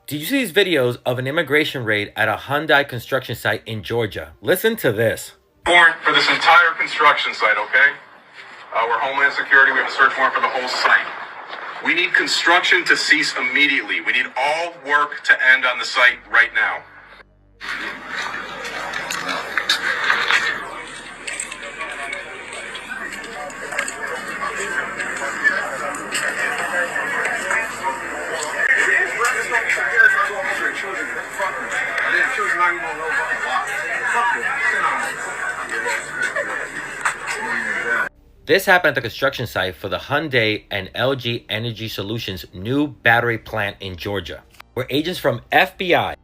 Did you see these videos of an immigration raid at a Hyundai construction site in Georgia? Listen to this. Warrant for this entire construction site, okay? We're Homeland Security. We have a search warrant for the whole site. We need construction to cease immediately. We need all work to end on the site right now. This happened at the construction site for the Hyundai and LG Energy Solutions new battery plant in Georgia, where agents from FBI,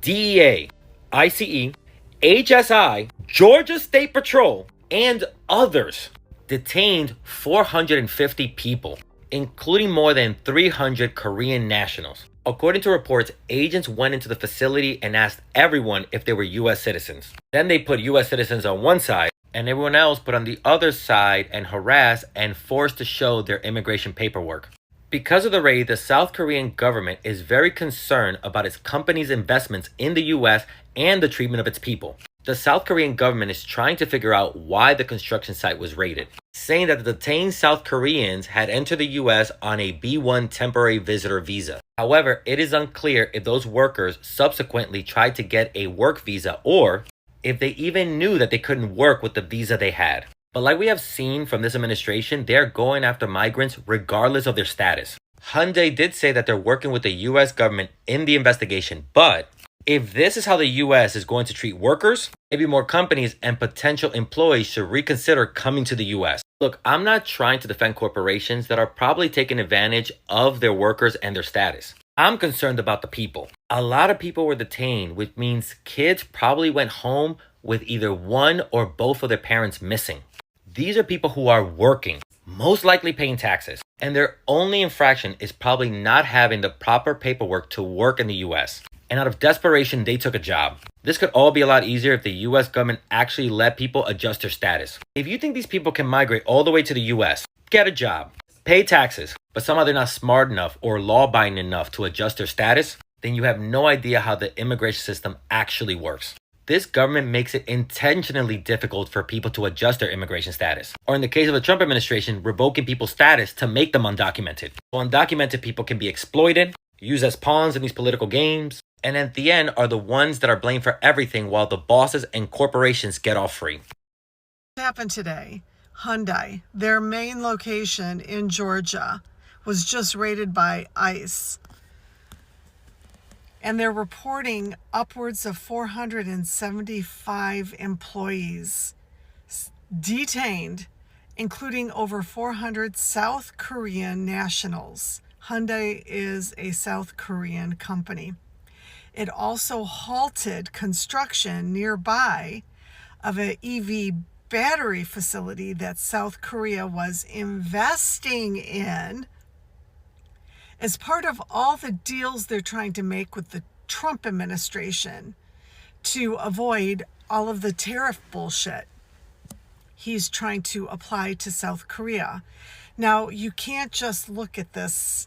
DEA, ICE, HSI, Georgia State Patrol, and others detained 450 people, including more than 300 Korean nationals. According to reports, agents went into the facility and asked everyone if they were U.S. citizens. Then they put U.S. citizens on one side and everyone else put on the other side and harassed and forced to show their immigration paperwork. Because of the raid, the South Korean government is very concerned about its company's investments in the U.S. and the treatment of its people. The South Korean government is trying to figure out why the construction site was raided, saying that the detained South Koreans had entered the U.S. on a B-1 temporary visitor visa. However, it is unclear if those workers subsequently tried to get a work visa or if they even knew that they couldn't work with the visa they had. But like we have seen from this administration, they're going after migrants regardless of their status. Hyundai did say that they're working with the U.S. government in the investigation, but if this is how the U.S. is going to treat workers, maybe more companies and potential employees should reconsider coming to the U.S. Look, I'm not trying to defend corporations that are probably taking advantage of their workers and their status. I'm concerned about the people. A lot of people were detained, which means kids probably went home with either one or both of their parents missing. These are people who are working, most likely paying taxes, and their only infraction is probably not having the proper paperwork to work in the U.S. And out of desperation, they took a job. This could all be a lot easier if the U.S. government actually let people adjust their status. If you think these people can migrate all the way to the U.S., get a job, pay taxes, but somehow they're not smart enough or law-abiding enough to adjust their status, then you have no idea how the immigration system actually works. This government makes it intentionally difficult for people to adjust their immigration status. Or in the case of the Trump administration, revoking people's status to make them undocumented. So undocumented people can be exploited, used as pawns in these political games, and at the end are the ones that are blamed for everything while the bosses and corporations get off free. What happened today? Hyundai, their main location in Georgia, was just raided by ICE. And they're reporting upwards of 475 employees detained, including over 400 South Korean nationals. Hyundai is a South Korean company. It also halted construction nearby of an EV battery facility that South Korea was investing in as part of all the deals they're trying to make with the Trump administration to avoid all of the tariff bullshit he's trying to apply to South Korea. Now, you can't just look at this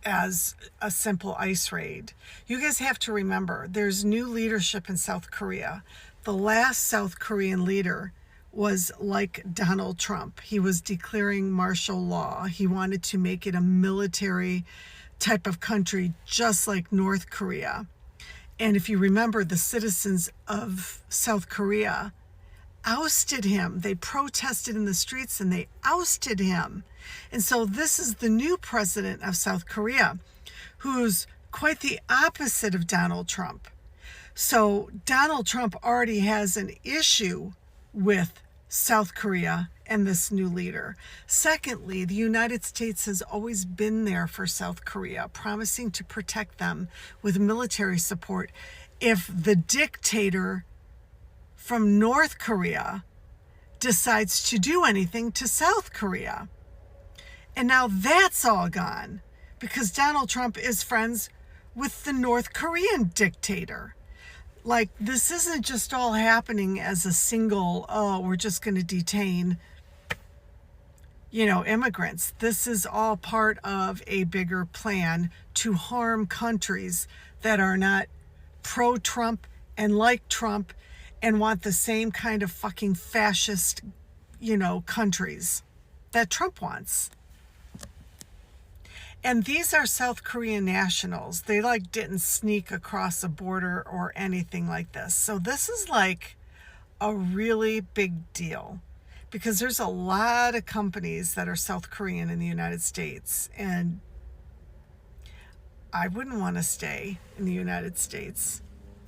as a simple ICE raid. You guys have to remember, there's new leadership in South Korea. The last South Korean leader was like Donald Trump. He was declaring martial law. He wanted to make it a military type of country, just like North Korea. And if you remember, the citizens of South Korea ousted him. They protested in the streets and they ousted him. And so this is the new president of South Korea, who's quite the opposite of Donald Trump. So Donald Trump already has an issue with South Korea and this new leader. Secondly, the United States has always been there for South Korea, promising to protect them with military support if the dictator from North Korea decides to do anything to South Korea. And now that's all gone because Donald Trump is friends with the North Korean dictator. Like, this isn't just all happening as a single, oh, we're just going to detain, immigrants. This is all part of a bigger plan to harm countries that are not pro-Trump and like Trump and want the same kind of fucking fascist, countries that Trump wants. And these are South Korean nationals. They didn't sneak across a border or anything like this. So this is a really big deal, because there's a lot of companies that are South Korean in the United States, and I wouldn't want to stay in the United States.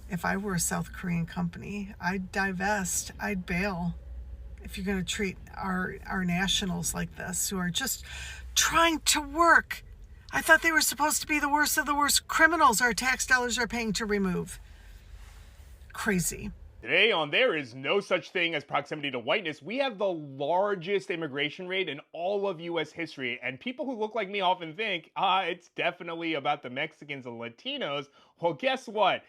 If I were a South Korean company, I'd divest, I'd bail. If you're going to treat our nationals like this, who are just trying to work. I thought they were supposed to be the worst of the worst criminals our tax dollars are paying to remove. Crazy. Today on There Is No Such Thing as Proximity to Whiteness, we have the largest immigration rate in all of U.S. history. And people who look like me often think, it's definitely about the Mexicans and Latinos. Well, guess what?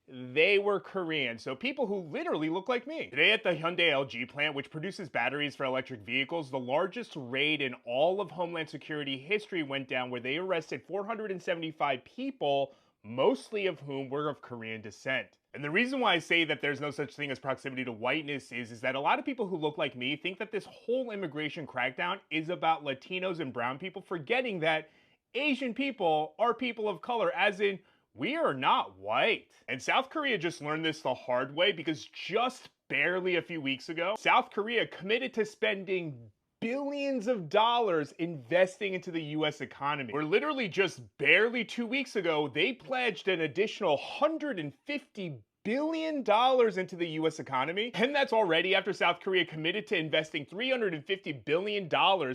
They were Korean, so people who literally look like me. Today at the Hyundai LG plant, which produces batteries for electric vehicles, the largest raid in all of Homeland Security history went down, where they arrested 475 people, mostly of whom were of Korean descent. And the reason why I say that there's no such thing as proximity to whiteness is that a lot of people who look like me think that this whole immigration crackdown is about Latinos and brown people, forgetting that Asian people are people of color, as in, we are not white. And South Korea just learned this the hard way, because just barely a few weeks ago, South Korea committed to spending billions of dollars investing into the US economy. Where literally just barely 2 weeks ago, they pledged an additional $150 billion into the US economy. And that's already after South Korea committed to investing $350 billion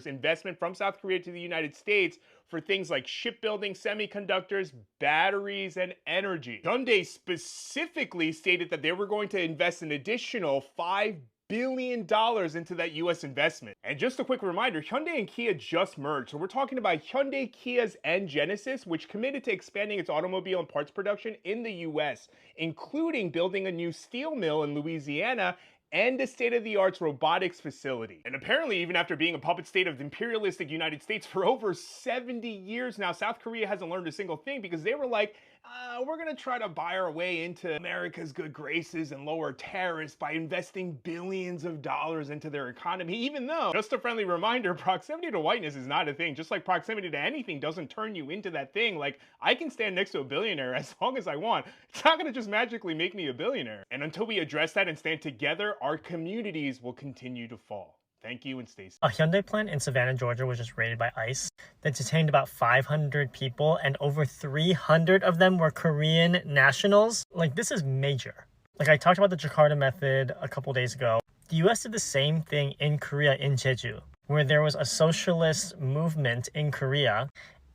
investment from South Korea to the United States for things like shipbuilding, semiconductors, batteries, and energy. Hyundai specifically stated that they were going to invest an additional $5 billion into that US investment. And just a quick reminder, Hyundai and Kia just merged. So we're talking about Hyundai, Kia's, and Genesis, which committed to expanding its automobile and parts production in the US, including building a new steel mill in Louisiana and a state-of-the-art robotics facility. And apparently, even after being a puppet state of the imperialistic United States for over 70 years now, South Korea hasn't learned a single thing, because they were like, we're gonna try to buy our way into America's good graces and lower tariffs by investing billions of dollars into their economy, even though, just a friendly reminder, proximity to whiteness is not a thing. Just like proximity to anything doesn't turn you into that thing. Like, I can stand next to a billionaire as long as I want. It's not gonna just magically make me a billionaire. And until we address that and stand together, our communities will continue to fall. Thank you, and stay safe. A Hyundai plant in Savannah, Georgia was just raided by ICE that detained about 500 people, and over 300 of them were Korean nationals. This is major. I talked about the Jakarta method a couple days ago. The US did the same thing in Korea, in Jeju, where there was a socialist movement in Korea,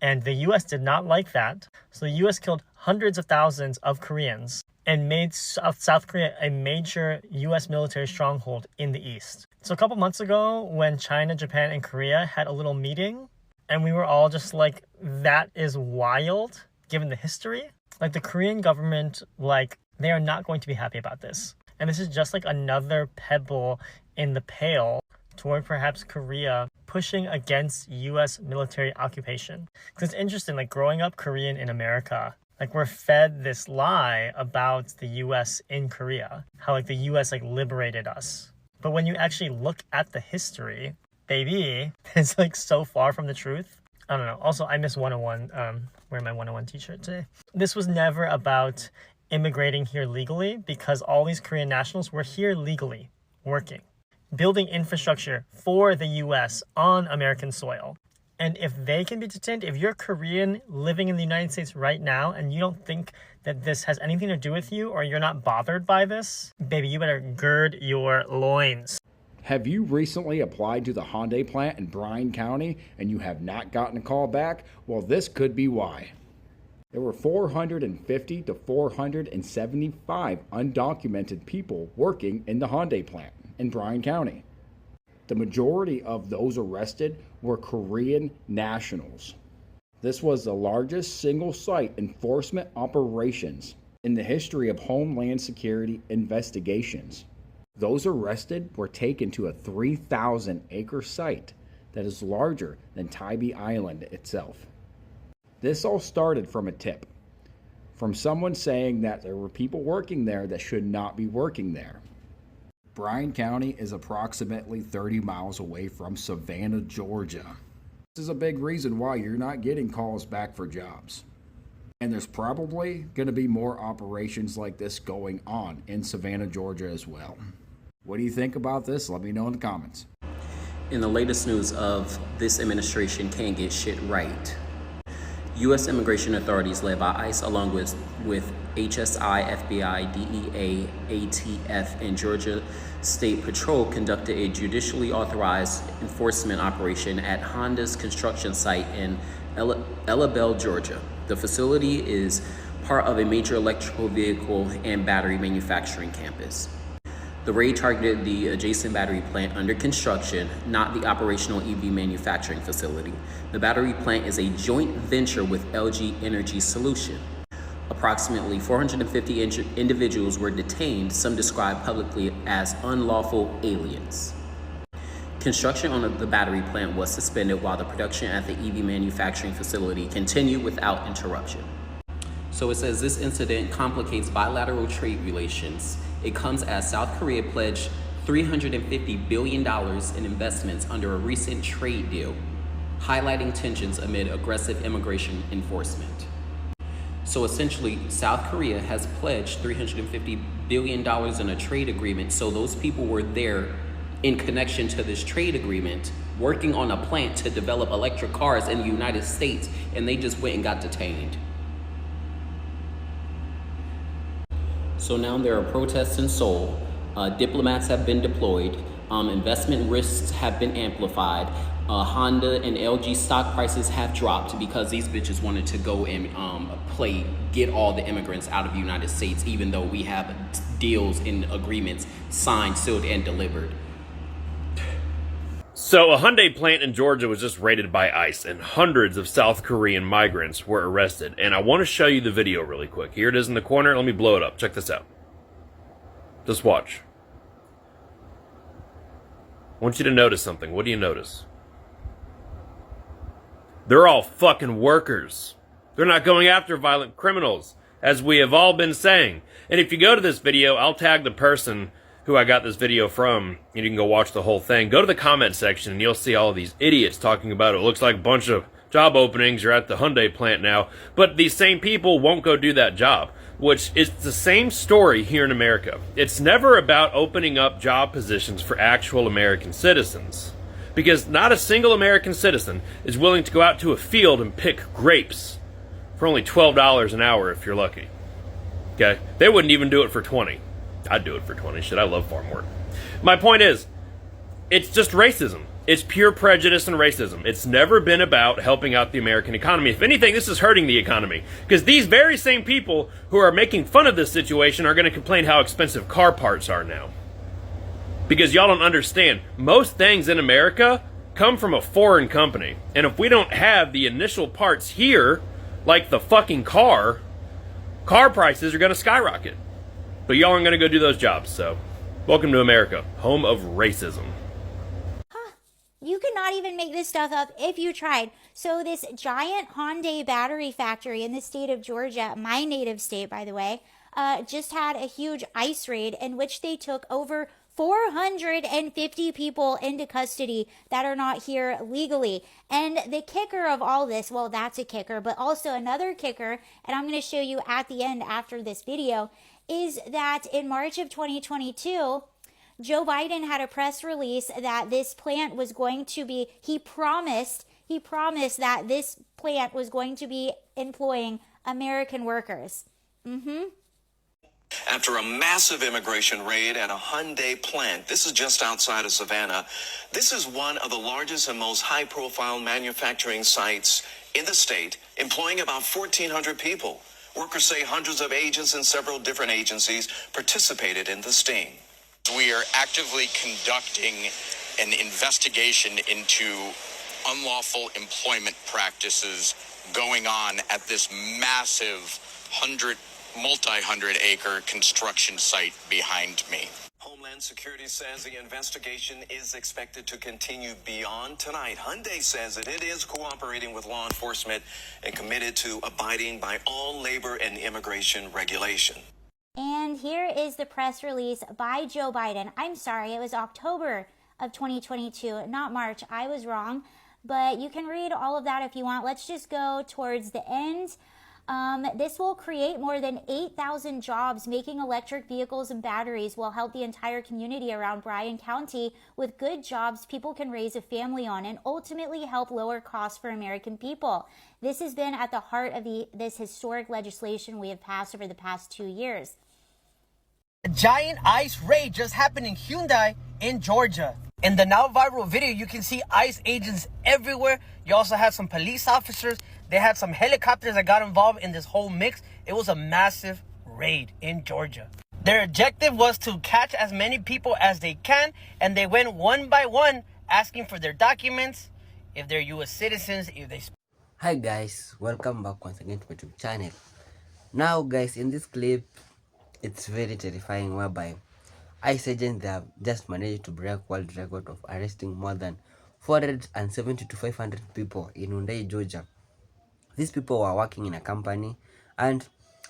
and the US did not like that. So the US killed hundreds of thousands of Koreans and made South Korea a major US military stronghold in the East. So a couple months ago, when China, Japan, and Korea had a little meeting, and we were all just like, that is wild, given the history. The Korean government, they are not going to be happy about this. And this is just another pebble in the pail toward perhaps Korea pushing against US military occupation. Because it's interesting, growing up Korean in America, we're fed this lie about the US in Korea, how the US liberated us. But when you actually look at the history, baby, it's so far from the truth. I don't know. Also, I miss 101, wearing my 101 t-shirt today. This was never about immigrating here legally, because all these Korean nationals were here legally, working, building infrastructure for the US on American soil. And if they can be detained, if you're Korean living in the United States right now and you don't think that this has anything to do with you, or you're not bothered by this, baby, you better gird your loins. Have you recently applied to the Hyundai plant in Bryan County and you have not gotten a call back? Well, this could be why. There were 450 to 475 undocumented people working in the Hyundai plant in Bryan County. The majority of those arrested were Korean nationals. This was the largest single-site enforcement operations in the history of Homeland Security investigations. Those arrested were taken to a 3,000-acre site that is larger than Tybee Island itself. This all started from a tip. from someone saying that there were people working there that should not be working there. Bryan County is approximately 30 miles away from Savannah, Georgia. This is a big reason why you're not getting calls back for jobs. And there's probably going to be more operations like this going on in Savannah, Georgia as well. What do you think about this? Let me know in the comments. In the latest news of this administration can't get shit right, U.S. immigration authorities led by ICE along with HSI, FBI, DEA, ATF, and Georgia State Patrol conducted a judicially authorized enforcement operation at Honda's construction site in Ellabelle, Georgia. The facility is part of a major electrical vehicle and battery manufacturing campus. The raid targeted the adjacent battery plant under construction, not the operational EV manufacturing facility. The battery plant is a joint venture with LG Energy Solution. Approximately 450 individuals were detained, some described publicly as unlawful aliens. Construction on the battery plant was suspended while the production at the EV manufacturing facility continued without interruption. So it says this incident complicates bilateral trade relations. It comes as South Korea pledged $350 billion in investments under a recent trade deal, highlighting tensions amid aggressive immigration enforcement. So essentially, South Korea has pledged $350 billion in a trade agreement. So those people were there in connection to this trade agreement, working on a plant to develop electric cars in the United States, and they just went and got detained. So now there are protests in Seoul. Diplomats have been deployed. Investment risks have been amplified. Honda and LG stock prices have dropped because these bitches wanted to go and get all the immigrants out of the United States, even though we have deals and agreements signed, sealed, and delivered. So a Hyundai plant in Georgia was just raided by ICE, and hundreds of South Korean migrants were arrested. And I want to show you the video really quick. Here it is in the corner. Let me blow it up. Check this out. Just watch. I want you to notice something. What do you notice? They're all fucking workers. They're not going after violent criminals, as we have all been saying. And if you go to this video, I'll tag the person who I got this video from, and you can go watch the whole thing. Go to the comment section, and you'll see all of these idiots talking about it. It looks like a bunch of job openings are at the Hyundai plant now, but these same people won't go do that job, which is the same story here in America. It's never about opening up job positions for actual American citizens, because not a single American citizen is willing to go out to a field and pick grapes for only $12 an hour if you're lucky. Okay? They wouldn't even do it for 20. I'd do it for 20. Shit, I love farm work. My point is, it's just racism. It's pure prejudice and racism. It's never been about helping out the American economy. If anything, this is hurting the economy. Because these very same people who are making fun of this situation are going to complain how expensive car parts are now. Because y'all don't understand, most things in America come from a foreign company. And if we don't have the initial parts here, like the fucking car prices are going to skyrocket. But y'all aren't going to go do those jobs, so welcome to America, home of racism. You could not even make this stuff up if you tried. So this giant Hyundai battery factory in the state of Georgia, my native state, by the way, just had a huge ICE raid in which they took over 450 people into custody that are not here legally. And the kicker of all this, well, that's a kicker, but also another kicker, and I'm going to show you at the end after this video, is that in March of 2022, Joe Biden had a press release that this plant was going to be, he promised that this plant was going to be employing American workers. After a massive immigration raid at a Hyundai plant, this is just outside of Savannah. This is one of the largest and most high-profile manufacturing sites in the state, employing about 1,400 people. Workers say hundreds of agents in several different agencies participated in the sting. We are actively conducting an investigation into unlawful employment practices going on at this massive multi-hundred acre construction site behind me. Homeland And security says the investigation is expected to continue beyond tonight. Hyundai says that it is cooperating with law enforcement and committed to abiding by all labor and immigration regulation. And here is the press release by Joe Biden. I'm sorry, it was October of 2022, not March. I was wrong, but you can read all of that if you want. Let's just go towards the end. This will create more than 8,000 jobs. Making electric vehicles and batteries will help the entire community around Bryan County with good jobs people can raise a family on and ultimately help lower costs for American people. This has been at the heart of this historic legislation we have passed over the past 2 years. A giant ICE raid just happened in Hyundai in Georgia. In the now viral video, you can see ICE agents everywhere. You also have some police officers. They had some helicopters that got involved in this whole mix. It was a massive raid in Georgia. Their objective was to catch as many people as they can, and they went one by one asking for their documents, if they're US citizens, if they... Hi guys, welcome back once again to my YouTube channel. Now guys, in this clip, it's very terrifying whereby ICE agents, they have just managed to break world record of arresting more than 470 to 500 people in Hyundai, Georgia. These people were working in a company, and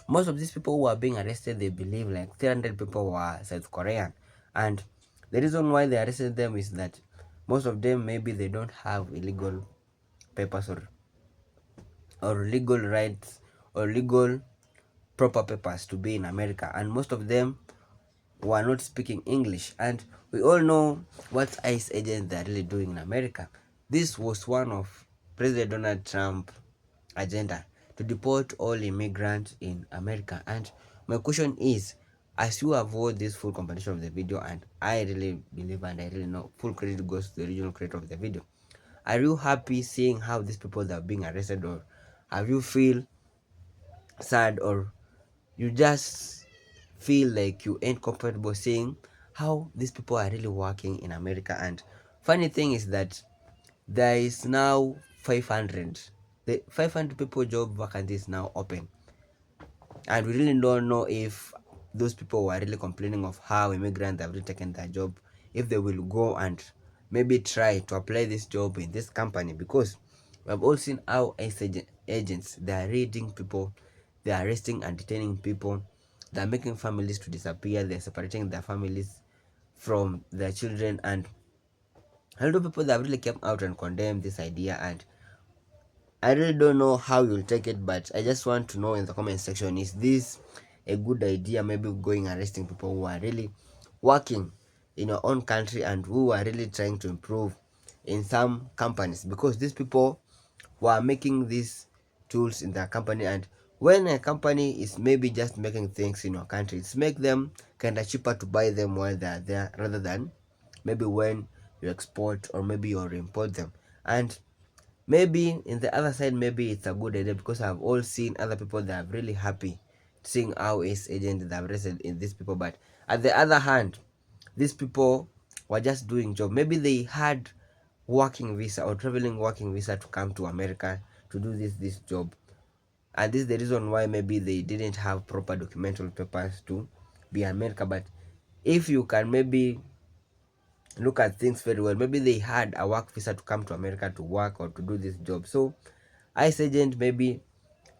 most of these people who are being arrested, they believe like 300 people were South Korean. And the reason why they arrested them is that most of them, maybe they don't have illegal papers or legal rights or legal proper papers to be in America, and most of them were not speaking English. And we all know what ICE agents are really doing in America. This was one of President Donald Trump's agenda, to deport all immigrants in America. And my question is, as you have watched this full compilation of the video, and I really believe and I really know full credit goes to the original creator of the video, are you happy seeing how these people are being arrested, or have you feel sad, or you just feel like you ain't comfortable seeing how these people are really working in America? And funny thing is that there is now 500 people job vacancy is now open, and we really don't know if those people were really complaining of how immigrants have really taken their job, if they will go and maybe try to apply this job in this company, because we have all seen how agents, they are raiding people, they are arresting and detaining people, they are making families to disappear, they are separating their families from their children. And a lot of people that have really came out and condemned this idea, and I really don't know how you'll take it, but I just want to know in the comment section, is this a good idea, maybe going arresting people who are really working in your own country and who are really trying to improve in some companies? Because these people were making these tools in their company, and when a company is maybe just making things in your country, it's make them kind of cheaper to buy them while they're there, rather than maybe when you export or maybe you import them. And maybe in the other side, maybe it's a good idea, because I've all seen other people that are really happy seeing how ICE agents that have arrested in these people. But at the other hand, these people were just doing job. Maybe they had working visa or traveling working visa to come to America to do this job, and this is the reason why maybe they didn't have proper documental papers to be in America. But if you can maybe look at things very well, maybe they had a work visa to come to America to work or to do this job. So ICE agent, maybe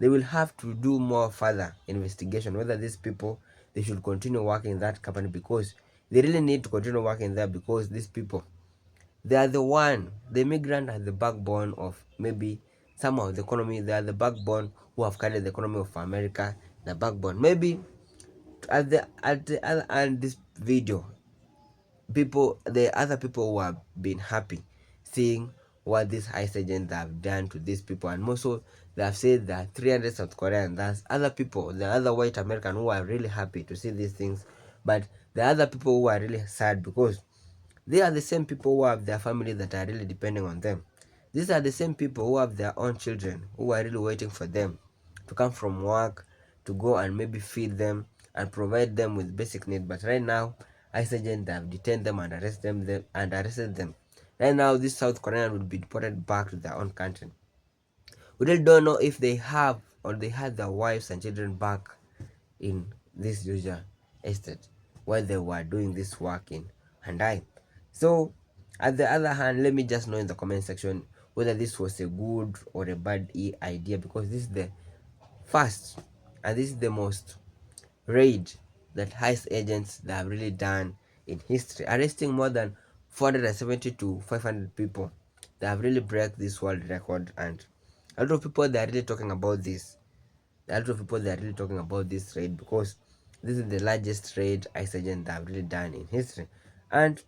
they will have to do more further investigation whether these people, they should continue working in that company, because they really need to continue working there, because these people, they are the immigrant are the backbone of maybe some of the economy. They are the backbone who have carried the economy of America, the backbone. Maybe at the other end this video, the other people who have been happy seeing what these ICE agents have done to these people, and also they have said that 300 South Korean, there's other people, the other white American, who are really happy to see these things. But the other people who are really sad, because they are the same people who have their family that are really depending on them. These are the same people who have their own children who are really waiting for them to come from work, to go and maybe feed them and provide them with basic needs. But right now, ICE agents have detained them and arrested them. Right now, this South Korean will be deported back to their own country. We really don't know if they have or they had their wives and children back in this Georgia estate. while they were doing this work in Hyundai. So at the other hand, let me just know in the comment section whether this was a good or a bad idea, because this is the first and this is the most raid that heist agents they have really done in history, arresting more than 470 to 500 people. They have really break this world record, and a lot of people they are really talking about this. A lot of people they are really talking about this raid because this is the largest raid heist agent they have really done in history. And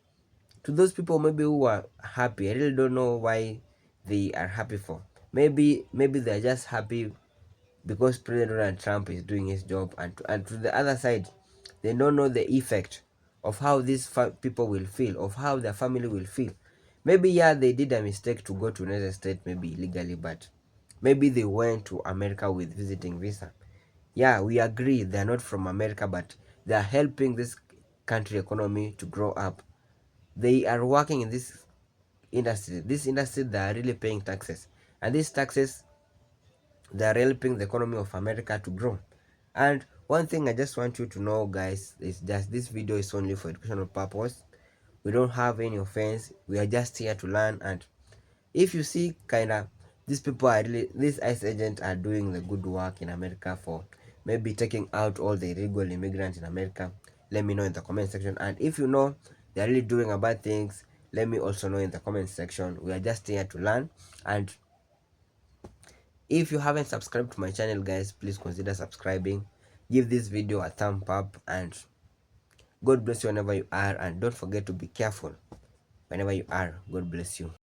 to those people maybe who are happy, I really don't know why they are happy for. Maybe they're just happy because President Donald Trump is doing his job, and to the other side, they don't know the effect of how these people will feel, of how their family will feel. Maybe yeah, they did a mistake to go to United States, maybe illegally, but maybe they went to America with visiting visa. Yeah, we agree they are not from America, but they are helping this country economy to grow up. They are working in this industry. This industry they are really paying taxes, and these taxes they are helping the economy of America to grow. And one thing I just want you to know, guys, is that this video is only for educational purpose. We don't have any offense. We are just here to learn. And if you see kinda these people are really, these ICE agents are doing the good work in America for maybe taking out all the illegal immigrants in America, let me know in the comment section. And if you know they're really doing a bad things, let me also know in the comment section. We are just here to learn. And if you haven't subscribed to my channel, guys, please consider subscribing. Give this video a thumb up, and God bless you whenever you are, and don't forget to be careful whenever you are. God bless you.